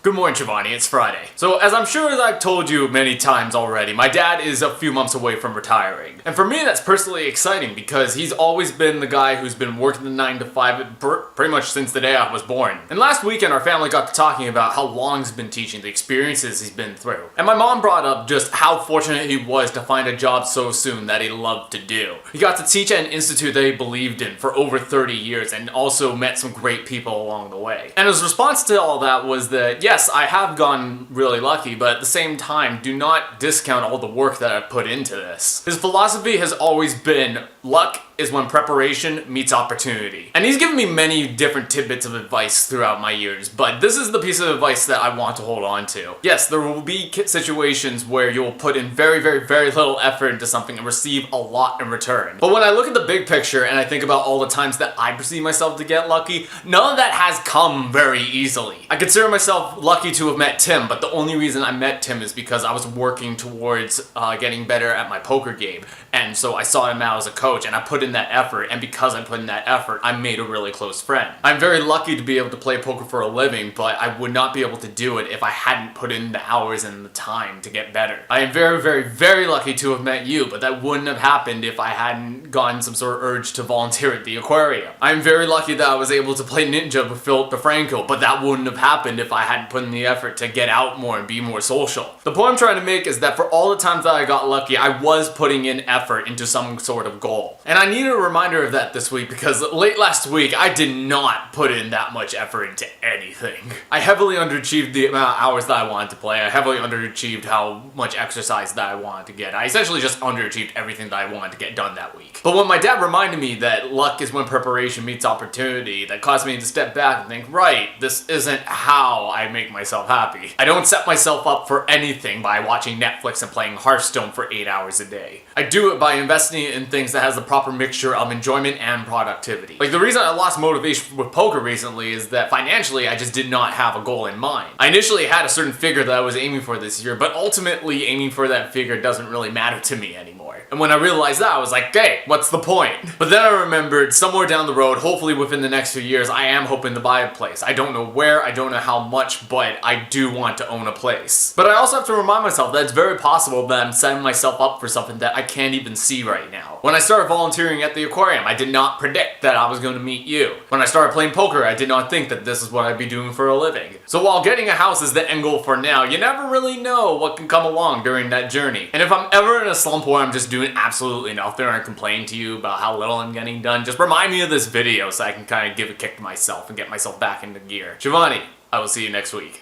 Good morning, Giovanni. It's Friday. So, as I'm sure as I've told you many times already, my dad is a few months away from retiring. And for me, that's personally exciting because he's always been the guy who's been working the 9 to 5 pretty much since the day I was born. And last weekend, our family got to talking about how long he's been teaching, the experiences he's been through. And my mom brought up just how fortunate he was to find a job so soon that he loved to do. He got to teach at an institute that he believed in for over 30 years and also met some great people along the way. And his response to all that was that, yes, I have gotten really lucky, but at the same time, do not discount all the work that I've put into this. His philosophy has always been, luck is when preparation meets opportunity. And he's given me many different tidbits of advice throughout my years, but this is the piece of advice that I want to hold on to. Yes, there will be situations where you'll put in very little effort into something and receive a lot in return. But when I look at the big picture and I think about all the times that I perceive myself to get lucky, none of that has come very easily. I consider myself lucky to have met Tim, but the only reason I met Tim is because I was working towards getting better at my poker game. And so I sought him out as a coach and I put in that effort, and because I put in that effort, I made a really close friend. I'm very lucky to be able to play poker for a living, but I would not be able to do it if I hadn't put in the hours and the time to get better. I am very lucky to have met you, but that wouldn't have happened if I hadn't gotten some sort of urge to volunteer at the aquarium. I'm very lucky that I was able to play Ninja with Philip DeFranco, but that wouldn't have happened if I hadn't put in the effort to get out more and be more social. The point I'm trying to make is that for all the times that I got lucky, I was putting in effort into some sort of goal. And I needed a reminder of that this week because late last week, I did not put in that much effort into anything. I heavily underachieved the amount of hours that I wanted to play. I heavily underachieved how much exercise that I wanted to get. I essentially just underachieved everything that I wanted to get done that week. But when my dad reminded me that luck is when preparation meets opportunity, that caused me to step back and think, right, this isn't how I make myself happy. I don't set myself up for anything by watching Netflix and playing Hearthstone for 8 hours a day. I do it by investing in things that has the proper mixture of enjoyment and productivity. Like, the reason I lost motivation with poker recently is that financially I just did not have a goal in mind. I initially had a certain figure that I was aiming for this year, but ultimately aiming for that figure doesn't really matter to me anymore. And when I realized that, I was like, hey, what's the point? But then I remembered somewhere down the road, hopefully within the next few years, I am hoping to buy a place. I don't know where, I don't know how much, but I do want to own a place. But I also have to remind myself that it's very possible that I'm setting myself up for something that I can't even see right now. When I started volunteering at the aquarium, I did not predict that I was going to meet you. When I started playing poker, I did not think that this is what I'd be doing for a living. So while getting a house is the end goal for now, you never really know what can come along during that journey. And if I'm ever in a slump where I'm just doing absolutely nothing or I complain to you about how little I'm getting done, just remind me of this video so I can kind of give a kick to myself and get myself back into gear. Giovanni, I will see you next week.